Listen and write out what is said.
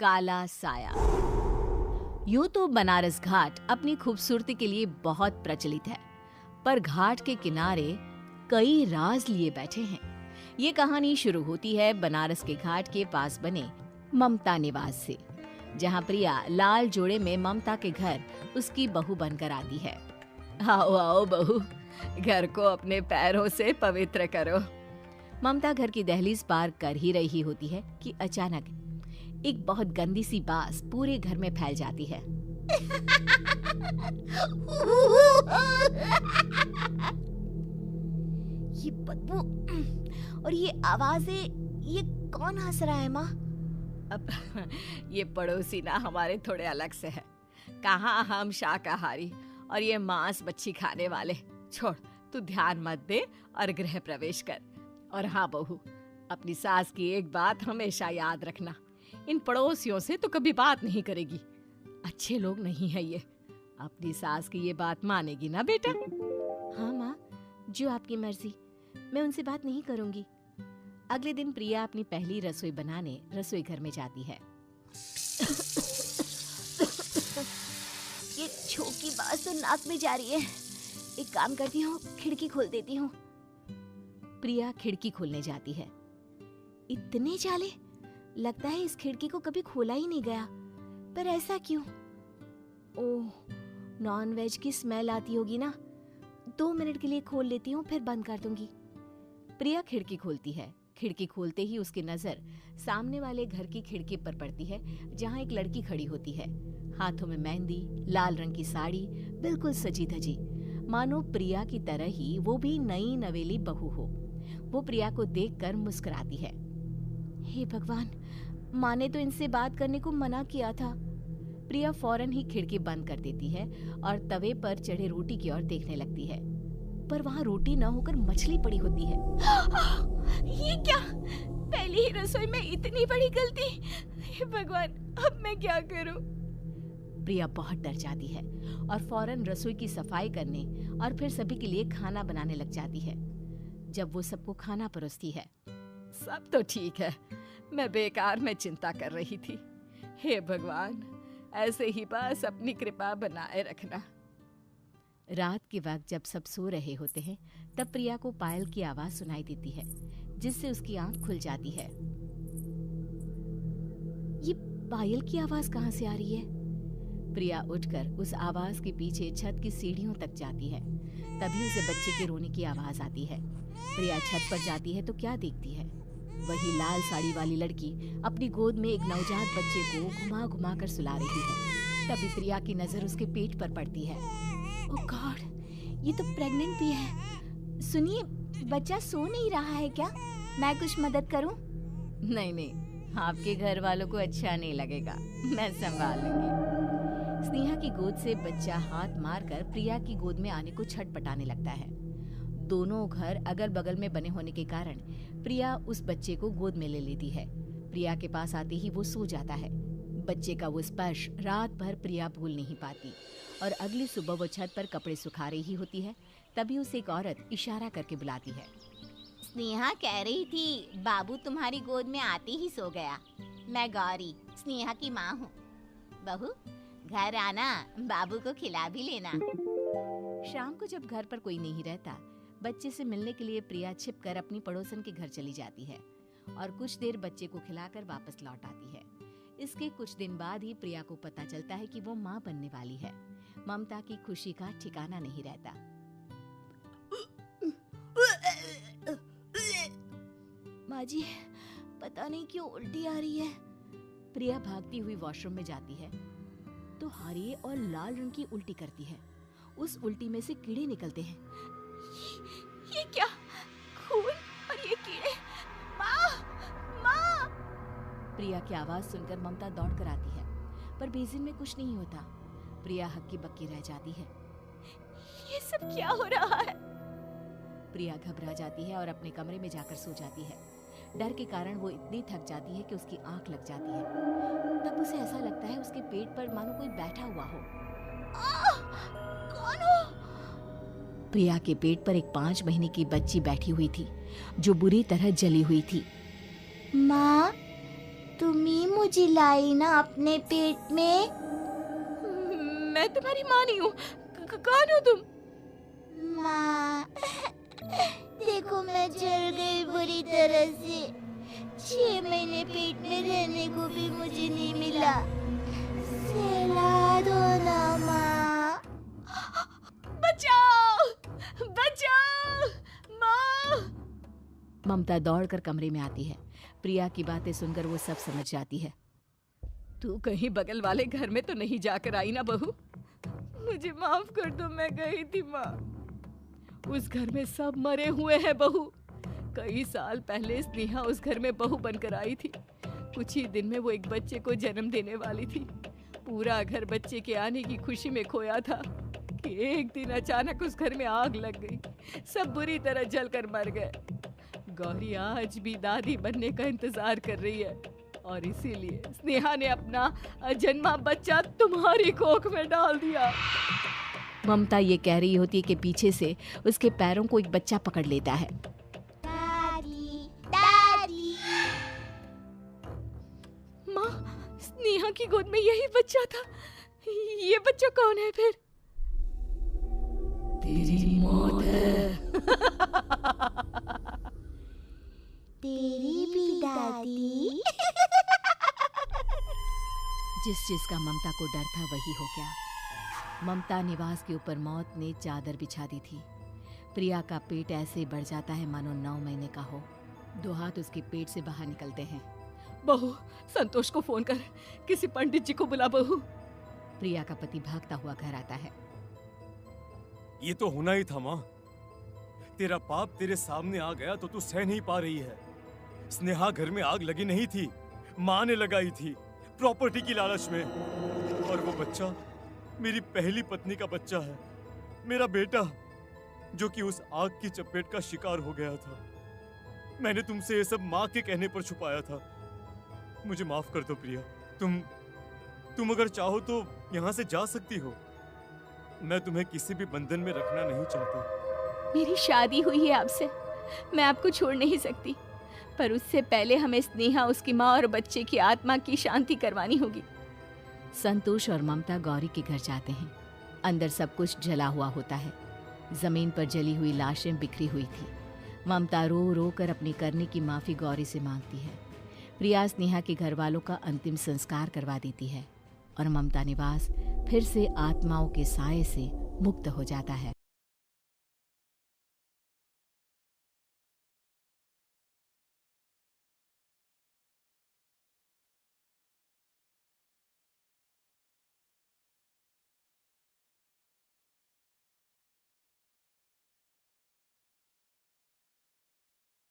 काला साया। यूं तो बनारस घाट अपनी खूबसूरती के लिए बहुत प्रचलित है, पर घाट के किनारे कई राज लिए बैठे हैं। ये कहानी शुरू होती है बनारस के घाट के पास बने ममता निवास से, जहां प्रिया लाल जोड़े में ममता के घर उसकी बहू बनकर आती है। आओ आओ बहू, घर को अपने पैरों से पवित्र करो। ममता घर की दहलीज पार कर ही रही होती है कि अचानक एक बहुत गंदी सी बास पूरे घर में फैल जाती है। ये बदबू और ये आवाजें, ये कौन हंस रहा है माँ? अब ये पड़ोसी ना हमारे थोड़े अलग से है। कहाँ हम शाकाहारी और ये मांस मच्छी खाने वाले। छोड़, तू ध्यान मत दे और गृह प्रवेश कर। और हाँ बहू, अपनी सास की एक बात हमेशा याद रखना, इन पड़ोसियों से तो कभी बात नहीं करेगी। अच्छे लोग नहीं है ये। अपनी सास की ये बात मानेगी ना बेटा? हाँ माँ, जो आपकी मर्जी, मैं उनसे बात नहीं करूंगी। अगले दिन प्रिया अपनी पहली रसोई बनाने रसोई घर में जाती है। ये छोकी बात तो नाक में जा रही है। एक काम करती हूँ, खिड़की खोल देती हूँ। प्रिया खिड़की खोलने जाती है। इतने जाले, लगता है इस खिड़की को कभी खोला ही नहीं गया। पर ऐसा क्यों? ओह, नॉन वेज की स्मेल आती होगी ना। 2 मिनट के लिए खोल लेती हूँ, फिर बंद कर दूंगी। प्रिया खिड़की खोलती है। खिड़की खोलते ही उसकी नजर सामने वाले घर की खिड़की पर पड़ती है, जहाँ एक लड़की खड़ी होती है। हाथों में मेहंदी, लाल रंग की साड़ी, बिल्कुल सजी धजी, मानो प्रिया की तरह ही वो भी नई नवेली बहू हो। वो प्रिया को देखकर मुस्कुराती है। हे भगवान, माँ ने तो इनसे बात करने को मना किया था। प्रिया फौरन ही खिड़की बंद कर देती है और तवे पर चढ़े रोटी की ओर देखने लगती है, पर वहाँ रोटी न होकर मछली पड़ी होती है। ये क्या? पहली ही रसोई में इतनी बड़ी गलती। हे भगवान, अब मैं क्या करूं? प्रिया बहुत डर जाती है और फौरन रसोई की सफाई करने और फिर सभी के लिए खाना बनाने लग जाती है। जब वो सबको खाना परोसती है, सब तो ठीक है, मैं बेकार में चिंता कर रही थी। हे भगवान, ऐसे ही बस अपनी कृपा बनाए रखना। रात के वक्त जब सब सो रहे होते हैं, तब प्रिया को पायल की आवाज सुनाई देती है, जिससे उसकी आंख खुल जाती है। ये पायल की आवाज कहाँ से आ रही है? प्रिया उठकर उस आवाज के पीछे छत की सीढ़ियों तक जाती है। तभी उसे बच्चे के रोने की आवाज आती है। प्रिया छत पर जाती है तो क्या देखती है? वही लाल साड़ी वाली लड़की अपनी गोद में एक नवजात बच्चे को घुमा घुमा कर सुला रही है। तभी प्रिया की नजर उसके पेट पर पड़ती है। ओह गॉड, ये तो प्रेग्नेंट भी है। सुनिए, बच्चा सो नहीं रहा है क्या? मैं कुछ मदद करूं? नहीं नहीं, आपके घर वालों को अच्छा नहीं लगेगा, मैं संभाल लूंगी। स्नेहा की गोद से बच्चा हाथ मारकर प्रिया की गोद में आने को छटपटाने लगता है। दोनों घर अगल बगल में बने होने के कारण प्रिया उस बच्चे को गोद में ले लेती है। प्रिया के पास आते ही वो सो जाता है। बच्चे का वो स्पर्श रात भर प्रिया भूल नहीं पाती और अगली सुबह वो छत पर कपड़े सुखा रही होती है। तभी उसे एक औरत इशारा करके बुलाती है। स्नेहा कह रही थी बाबू तुम्हारी गोद में आते ही सो गया। मैं गौरी, स्नेहा की माँ हूँ। बहू, घर आना, बाबू को खिला भी लेना। शाम को जब घर पर कोई नहीं रहता, बच्चे से मिलने के लिए प्रिया छिपकर अपनी पड़ोसन के घर चली जाती है और कुछ देर बच्चे को खिलाकर वापस लौट आती है। इसके कुछ दिन बाद ही प्रिया को पता चलता है कि वो माँ बनने वाली है। ममता की खुशी का ठिकाना नहीं रहता। माँ जी, पता नहीं क्यों उल्टी आ रही है। प्रिया भागती हुई वॉशरूम में जाती है तो हरे और लाल रंग की उल्टी करती है। उस उल्टी में से कीड़े निकलते हैं। ये क्या? खून और ये कीड़े! माँ! माँ! प्रिया की आवाज सुनकर ममता दौड़ कर आती है, पर बेसिन में कुछ नहीं होता। प्रिया हक्की बक्की रह जाती है। ये सब क्या हो रहा है? प्रिया घबरा जाती है और अपने कमरे में जाकर सो जाती है। डर के कारण वो इतनी थक जाती है कि उसकी आंख लग जाती है। तब उसे ऐसा लगता है उसके पेट पर मानो कोई बैठा हुआ हो। कौन हो? प्रिया के पेट पर एक 5 महीने की बच्ची बैठी हुई थी, जो बुरी तरह जली हुई थी। माँ, तुम ही मुझे लाई ना अपने पेट में। मैं तुम्हारी माँ नहीं हूँ। कौन हो तुम? माँ, देखो मैं जल गई बुरी तरह से। 6 महीने पेट में रहने को भी मुझे नहीं मिला। सहला दो ना माँ। बचाओ! बचाओ! माँ! ममता दौड़कर कमरे में आती है। प्रिया की बातें सुनकर वो सब समझ जाती है। तू कहीं बगल वाले घर में तो नहीं जाकर आई ना बहू? मुझे माफ कर दो, मैं गई थी माँ। उस घर में सब मरे हुए हैं बहू। कई साल पहले स्नेहा उस घर में बहू बनकर आई थी। कुछ ही दिन में वो एक बच्चे को जन्म देने वाली थी। पूरा घर बच्चे के आने की खुशी में खोया था कि एक दिन अचानक उस घर में आग लग गई। सब बुरी तरह जलकर मर गए। गौरी आज भी दादी बनने का इंतजार कर रही है और इसीलिए स्नेहा ने अपना अजन्मा बच्चा तुम्हारी कोख में डाल दिया। ममता ये कह रही होती है कि पीछे से उसके पैरों को एक बच्चा पकड़ लेता है। दादी, दादी। माँ, स्नेहा की गोद में यही बच्चा था। ये बच्चा कौन है फिर? तेरी मौत है। तेरी भी दादी। जिस चीज का ममता को डर था वही हो गया। ममता निवास के ऊपर मौत ने चादर बिछा दी थी। प्रिया का पेट ऐसे बढ़ जाता है मानो 9 महीने का हो। 2 हाथ उसके पेट से बाहर निकलते हैं। बहू, संतोष को फोन कर, किसी पंडित जी को बुला बहू। प्रिया का पति भागता हुआ घर आता है। ये तो होना ही था माँ। तेरा पाप तेरे सामने आ गया तो तू सह नहीं पा रही है। स्नेहा घर में आग लगी नहीं थी, माँ ने लगाई थी, प्रॉपर्टी की लालच में। और वो बच्चा मेरी पहली पत्नी का बच्चा है, मेरा बेटा, जो कि उस आग की चपेट का शिकार हो गया था। मैंने तुमसे ये सब माँ के कहने पर छुपाया था। मुझे माफ कर दो प्रिया। तुम अगर चाहो तो यहाँ से जा सकती हो। मैं तुम्हें किसी भी बंधन में रखना नहीं चाहता। मेरी शादी हुई है आपसे, मैं आपको छोड़ नहीं सकती, पर उससे पहले हमें स्नेहा, उसकी माँ और बच्चे की आत्मा की शांति करवानी होगी। संतोष और ममता गौरी के घर जाते हैं। अंदर सब कुछ जला हुआ होता है। जमीन पर जली हुई लाशें बिखरी हुई थी। ममता रो रो कर अपनी करने की माफी गौरी से मांगती है। प्रिया स्नेहा के घर वालों का अंतिम संस्कार करवा देती है और ममता निवास फिर से आत्माओं के साए से मुक्त हो जाता है।